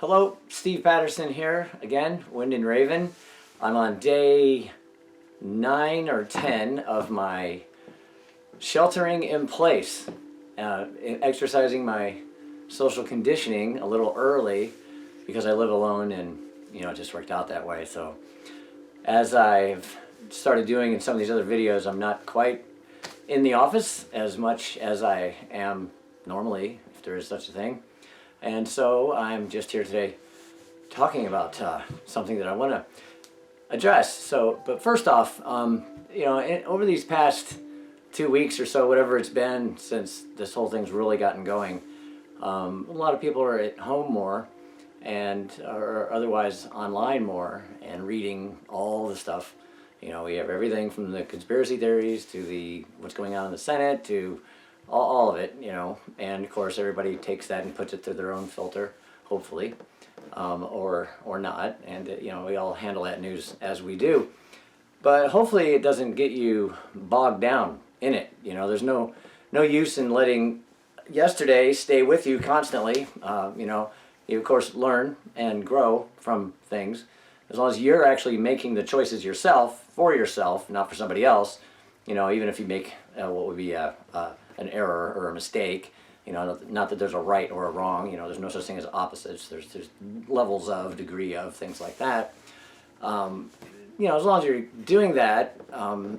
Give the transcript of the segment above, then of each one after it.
Hello, Steve Patterson here again, Wind and Raven. I'm on day 9 or 10 of my sheltering in place, exercising my social conditioning a little early because I live alone and it just worked out that way. So as I've started doing in some of these other videos, I'm not quite in the office as much as I am normally, if there is such a thing. And so I'm just here today talking about something that I want to address. So, but first off, over these past 2 weeks or so, whatever it's been since this whole thing's really gotten going, a lot of people are at home more and are otherwise online more and reading all the stuff. We have everything from the conspiracy theories to what's going on in the Senate to all of it, and of course everybody takes that and puts it through their own filter, hopefully, or not, and we all handle that news as we do. But hopefully it doesn't get you bogged down in it. There's no use in letting yesterday stay with you constantly. You of course learn and grow from things as long as you're actually making the choices yourself, for yourself, not for somebody else. Even if you make what would be an error or a mistake, not that there's a right or a wrong, there's no such thing as opposites, there's levels of, degree of, things like that. As long as you're doing that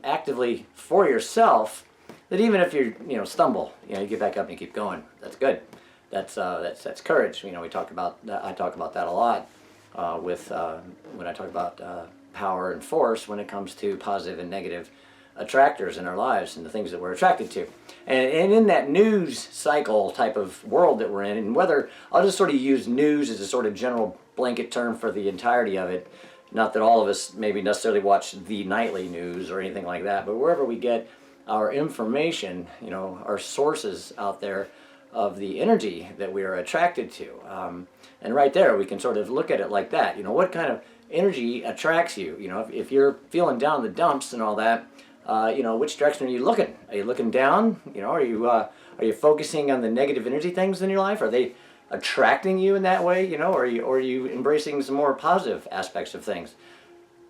actively for yourself, that even if you stumble, you get back up and you keep going. That's good. That's courage. We talk about that. I talk about that a lot when I talk about power and force when it comes to positive and negative attractors in our lives and the things that we're attracted to. And in that news cycle type of world that we're in, and whether I'll just sort of use news as a sort of general blanket term for the entirety of it, not that all of us maybe necessarily watch the nightly news or anything like that, but wherever we get our information, our sources out there of the energy that we are attracted to. And right there we can sort of look at it like that. What kind of energy attracts you? If you're feeling down the dumps and all that, which direction are you looking? Are you looking down? Are you focusing on the negative energy things in your life? Are they attracting you in that way? Or are you embracing some more positive aspects of things?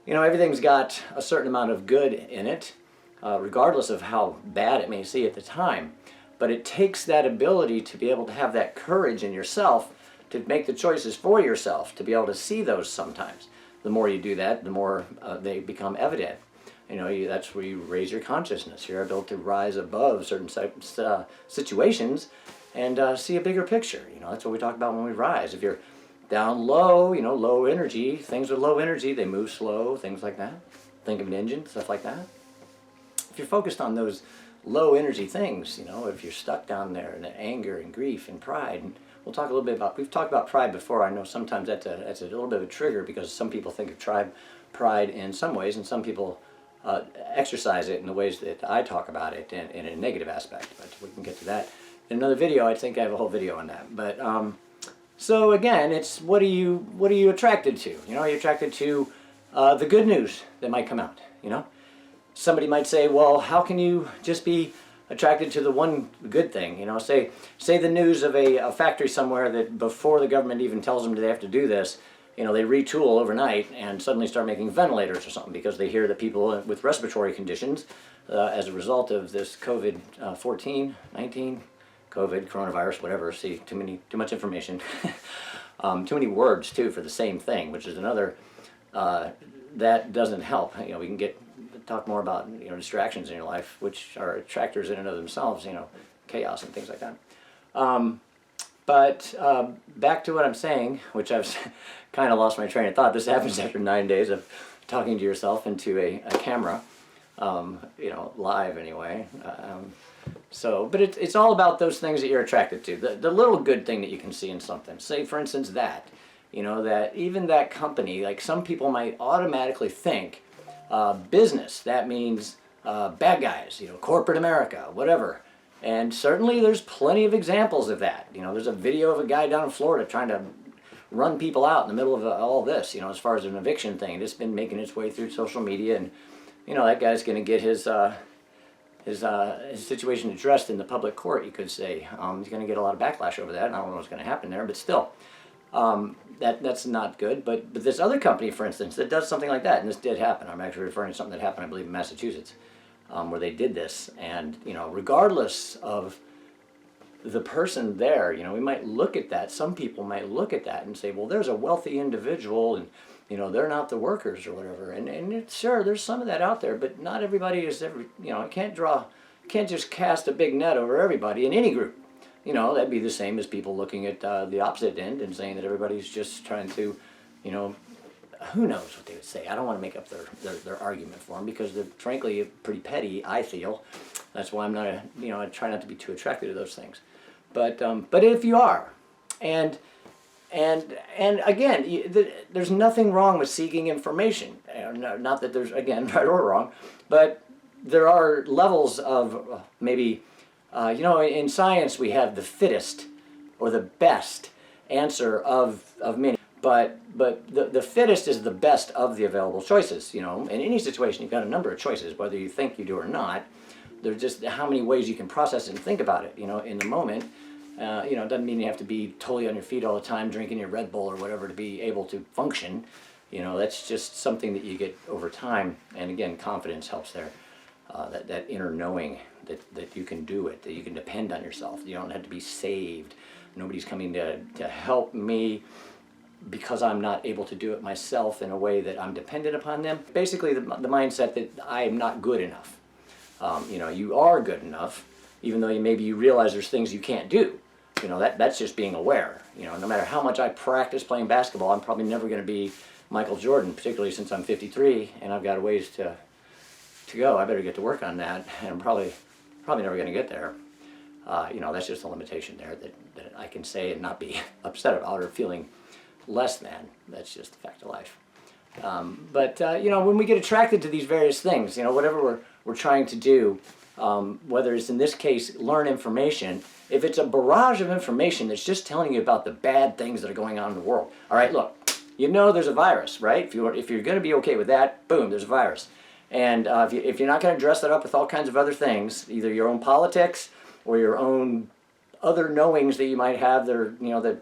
Everything's got a certain amount of good in it, regardless of how bad it may seem at the time. But it takes that ability to be able to have that courage in yourself to make the choices for yourself, to be able to see those sometimes. The more you do that, the more they become evident. That's where you raise your consciousness. You're able to rise above certain situations and see a bigger picture. That's what we talk about when we rise. If you're down low, low energy, things with low energy, they move slow, things like that. Think of an engine, stuff like that. If you're focused on those low energy things, if you're stuck down there in the anger and grief and pride, and we'll talk a little bit about, we've talked about pride before. I know sometimes that's a little bit of a trigger because some people think of pride in some ways, and some people exercise it in the ways that I talk about it in a negative aspect, but we can get to that in another video. I think I have a whole video on that. But so again, it's what are you attracted to? Are you attracted to the good news that might come out? Somebody might say, well, how can you just be attracted to the one good thing? Say the news of a factory somewhere that before the government even tells them they have to do this, they retool overnight and suddenly start making ventilators or something because they hear that people with respiratory conditions as a result of this COVID-14, 19, COVID, coronavirus, whatever, see, too much information, too many words too for the same thing, which is another, that doesn't help. We can talk more about distractions in your life, which are attractors in and of themselves, chaos and things like that. But back to what I'm saying, which I've kind of lost my train of thought. This happens after 9 days of talking to yourself into a camera, live anyway. But it's all about those things that you're attracted to. The little good thing that you can see in something. Say, for instance, that even that company, like some people might automatically think business, that means bad guys, corporate America, whatever. And certainly there's plenty of examples of that. There's a video of a guy down in Florida trying to run people out in the middle of all this, as far as an eviction thing. It's been making its way through social media, and, that guy's going to get his situation addressed in the public court, you could say. He's going to get a lot of backlash over that, and I don't know what's going to happen there, but still. That's not good. But this other company, for instance, that does something like that, and this did happen. I'm actually referring to something that happened, I believe, in Massachusetts, where they did this. And regardless of the person there, we might look at that. Some people might look at that and say, well, there's a wealthy individual, and they're not the workers or whatever. And sure, there's some of that out there, but not everybody is every. Can't just cast a big net over everybody in any group. That'd be the same as people looking at the opposite end and saying that everybody's just trying to, who knows what they would say. I don't want to make up their argument for them, because they're frankly pretty petty, I feel. That's why I'm not I try not to be too attracted to those things. But if you are, and again, there's nothing wrong with seeking information. Not that there's, again, right or wrong, but there are levels of maybe, in science we have the fittest or the best answer of many. But the fittest is the best of the available choices. In any situation, you've got a number of choices, whether you think you do or not. There's just how many ways you can process it and think about it, in the moment. It doesn't mean you have to be totally on your feet all the time, drinking your Red Bull or whatever to be able to function. That's just something that you get over time. And again, confidence helps there. That inner knowing that you can do it, that you can depend on yourself. You don't have to be saved. Nobody's coming to help me because I'm not able to do it myself in a way that I'm dependent upon them. Basically, the mindset that I am not good enough. You are good enough, even though maybe you realize there's things you can't do. That's just being aware. No matter how much I practice playing basketball, I'm probably never going to be Michael Jordan, particularly since I'm 53 and I've got a ways to go. I better get to work on that, and I'm probably never going to get there. That's just a limitation there that I can say and not be upset about or feeling less than. That's just the fact of life. But when we get attracted to these various things, whatever we're trying to do, whether it's in this case learn information, if it's a barrage of information that's just telling you about the bad things that are going on in the world. All right, look, there's a virus, right? If you're going to be okay with that, boom, there's a virus. And if you're not going to dress that up with all kinds of other things, either your own politics or your own other knowings that you might have that are, that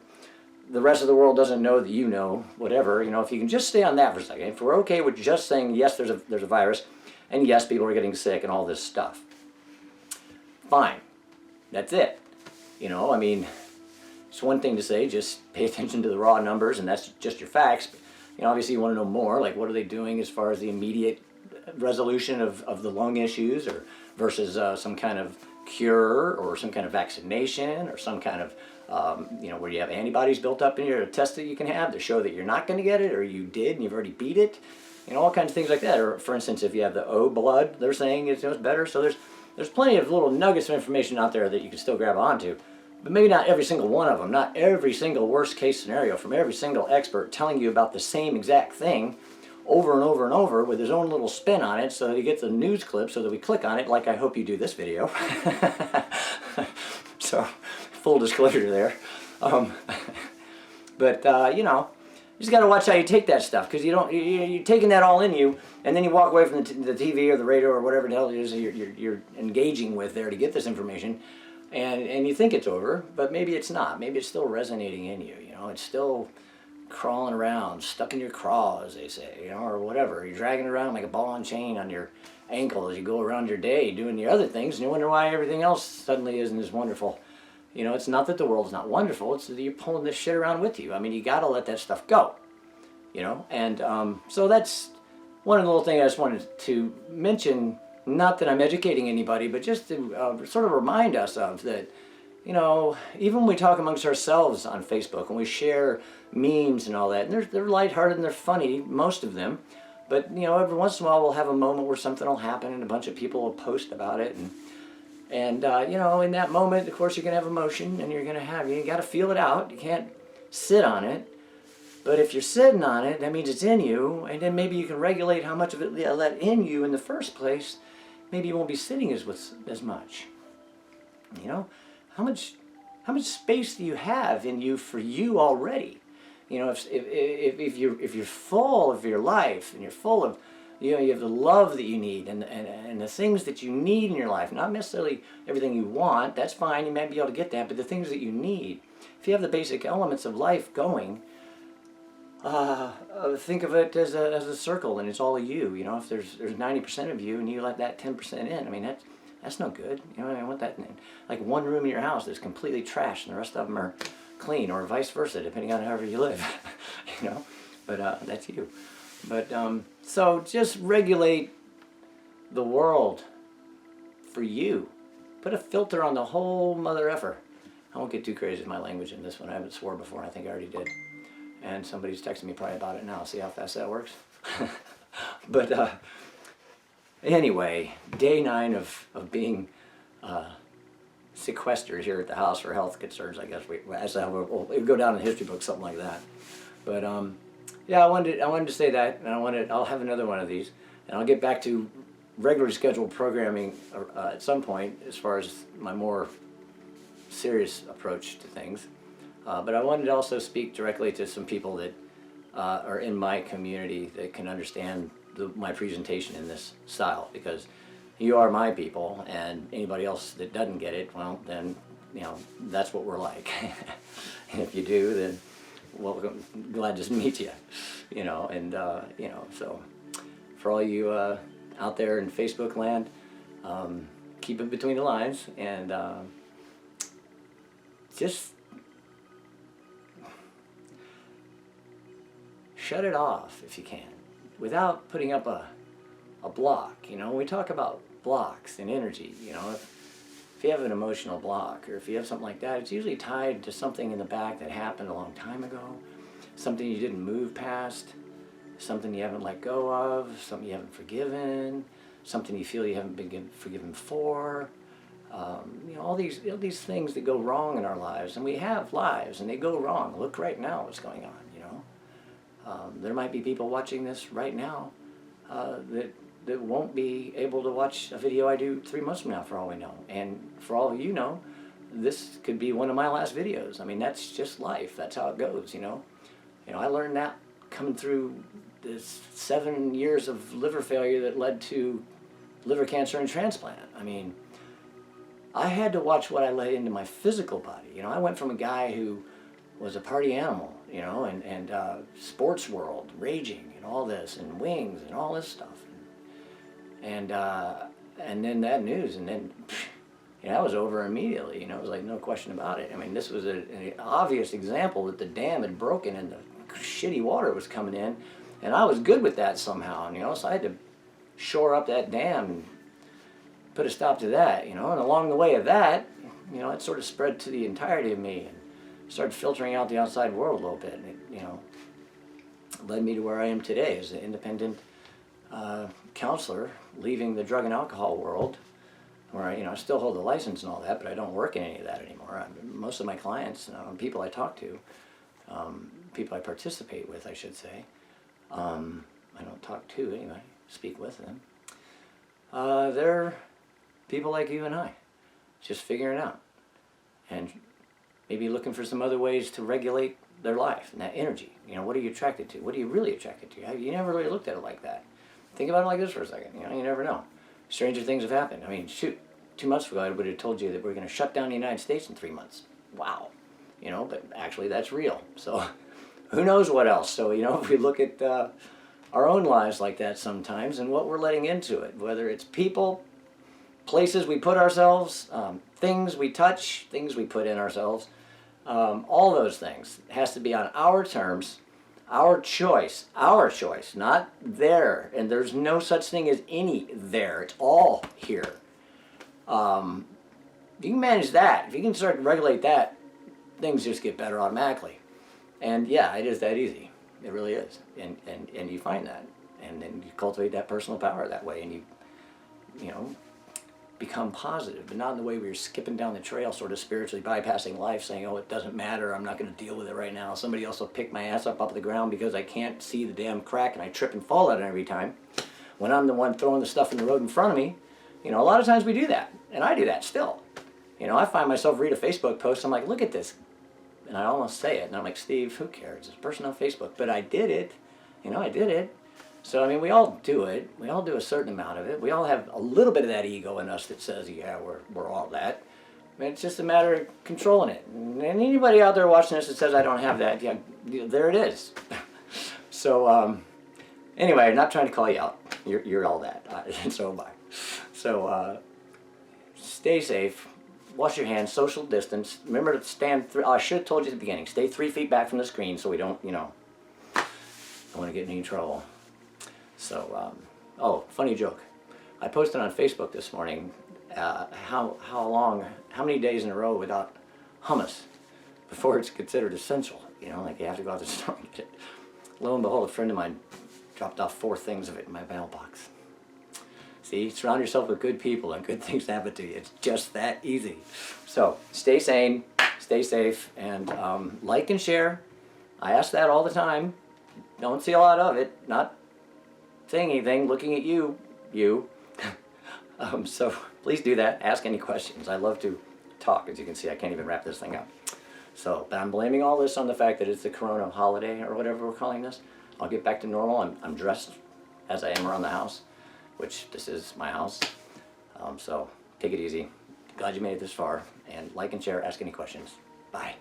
the rest of the world doesn't know that you know, whatever, if you can just stay on that for a second, if we're okay with just saying, yes, there's a virus, and yes, people are getting sick and all this stuff, fine, that's it. It's one thing to say, just pay attention to the raw numbers, and that's just your facts. Obviously you want to know more, like what are they doing as far as the immediate resolution of the lung issues, or versus some kind of cure or some kind of vaccination or some kind of where you have antibodies built up in your test that you can have to show that you're not going to get it, or you did and you've already beat it, all kinds of things like that. Or for instance, if you have the O blood, they're saying it's better. So there's plenty of little nuggets of information out there that you can still grab onto, but maybe not every single one of them, not every single worst case scenario from every single expert telling you about the same exact thing over and over and over with his own little spin on it so that he gets a news clip so that we click on it, like I hope you do this video. So, full disclosure there. But you just got to watch how you take that stuff, because you're taking that all in you, and then you walk away from the TV or the radio or whatever the hell it is you're engaging with there to get this information, and you think it's over, but maybe it's not. Maybe it's still resonating in you. It's still crawling around, stuck in your craw, as they say, or whatever. You're dragging it around like a ball and chain on your ankle as you go around your day doing your other things, and you wonder why everything else suddenly isn't as wonderful. It's not that the world's not wonderful, it's that you're pulling this shit around with you. You gotta let that stuff go, and so that's one of the little things I just wanted to mention, not that I'm educating anybody, but just to sort of remind us of that. Even when we talk amongst ourselves on Facebook and we share memes and all that, and they're lighthearted and they're funny, most of them, but every once in a while we'll have a moment where something will happen and a bunch of people will post about it, and in that moment, of course, you're going to have emotion, and you got to feel it out. You can't sit on it. But if you're sitting on it, that means it's in you, and then maybe you can regulate how much of it you let in you in the first place. Maybe you won't be sitting as much. How much space do you have in you for you already? If you're full of your life and you're full of, you have the love that you need and the things that you need in your life, not necessarily everything you want. That's fine. You might be able to get that, but the things that you need. if you have the basic elements of life going, think of it as a circle, and it's all you. You know, if there's 90% of you, and you let that 10% in, I mean that's no good. You know, I want that like one room in your house that's completely trashed, and the rest of them are clean, or vice versa, depending on however you live. You know, but that's you. But so just regulate the world for you. Put a filter on the whole mother effer. I won't get too crazy with my language in this one. I haven't swore before, and I think I already did. And somebody's texting me probably about it now. See how fast that works? But anyway, day 9 of being sequestered here at the house for health concerns, I guess. We'll go down in the history book, something like that. But yeah, I wanted to say that, and I'll have another one of these, and I'll get back to regularly scheduled programming at some point as far as my more serious approach to things. But I wanted to also speak directly to some people that are in my community that can understand my presentation in this style, because you are my people, and anybody else that doesn't get it, well, then, you know, that's what we're like. And if you do, then, well, I'm glad to meet you, you know, and, you know, so for all you out there in Facebook land, keep it between the lines, and just shut it off if you can, without putting up a block. You know, we talk about blocks and energy. You know, if you have an emotional block, or if you have something like that, it's usually tied to something in the back that happened a long time ago, something you didn't move past, something you haven't let go of, something you haven't forgiven, something you feel you haven't been forgiven for. You know, all these things that go wrong in our lives, and we have lives, and they go wrong. Look right now what's going on. You know, there might be people watching this right now that won't be able to watch a video I do 3 months from now, for all we know. And for all you know, this could be one of my last videos. I mean, that's just life. That's how it goes. You know, I learned that coming through this 7 years of liver failure that led to liver cancer and transplant. I mean, I had to watch what I let into my physical body. You know, I went from a guy who was a party animal, you know, and sports world, raging, and all this, and wings, and all this stuff, and then that news, and then, you know, that was over immediately. You know, it was like no question about it. I mean, this was an obvious example that the dam had broken and the shitty water was coming in, and I was good with that somehow, you know, so I had to shore up that dam and put a stop to that, you know, and along the way of that, you know, it sort of spread to the entirety of me and started filtering out the outside world a little bit, and it, you know, led me to where I am today as an independent counselor, leaving the drug and alcohol world, where I, you know, I still hold the license and all that, but I don't work in any of that anymore. Most of my clients, people I talk to, people I participate with, I should say, I don't talk to anyway, speak with them. They're people like you and I, just figuring it out, and maybe looking for some other ways to regulate their life and that energy. You know, what are you attracted to? What are you really attracted to? You never really looked at it like that. Think about it like this for a second. You know, you never know. Stranger things have happened. I mean, shoot, 2 months ago I would have told you that we're going to shut down the United States in 3 months. Wow. You know, but actually that's real. So who knows what else? So, you know, if we look at our own lives like that sometimes, and what we're letting into it, whether it's people, places we put ourselves, things we touch, things we put in ourselves, all those things has to be on our terms, our choice, not there. And there's no such thing as any there. It's all here. You can manage that. If you can start to regulate that, things just get better automatically. And yeah, it is that easy. It really is. And you find that. And then you cultivate that personal power that way, and you know, become positive, but not in the way where you're skipping down the trail, sort of spiritually bypassing life, saying, oh, it doesn't matter, I'm not going to deal with it right now. Somebody else will pick my ass up off the ground because I can't see the damn crack and I trip and fall at it every time, when I'm the one throwing the stuff in the road in front of me. You know, a lot of times we do that, and I do that still. You know, I find myself read a Facebook post, I'm like, look at this, and I almost say it, and I'm like, Steve, who cares? It's a person on Facebook, but I did it. You know, I did it. So, I mean, we all do it. We all do a certain amount of it. We all have a little bit of that ego in us that says, yeah, we're all that. It's just a matter of controlling it. And anybody out there watching this that says I don't have that, yeah, there it is. So anyway, not trying to call you out. You're all that. So am I. So stay safe. Wash your hands. Social distance. Remember to stand. I should have told you at the beginning. Stay 3 feet back from the screen so we don't, don't want to get in any trouble. So, oh, funny joke. I posted on Facebook this morning. How many days in a row without hummus before it's considered essential? Like you have to go out to the store and get it. Lo and behold, a friend of mine dropped off 4 things of it in my mailbox. See, surround yourself with good people and good things happen to you. It's just that easy. So stay sane, stay safe, and like and share. I ask that all the time. Don't see a lot of it. Not saying anything, looking at you. So please do that. Ask any questions. I love to talk. As you can see, I can't even wrap this thing up. So, but I'm blaming all this on the fact that it's the Corona holiday or whatever we're calling this. I'll get back to normal. I'm dressed as I am around the house, which this is my house. So take it easy. Glad you made it this far. And like and share. Ask any questions. Bye.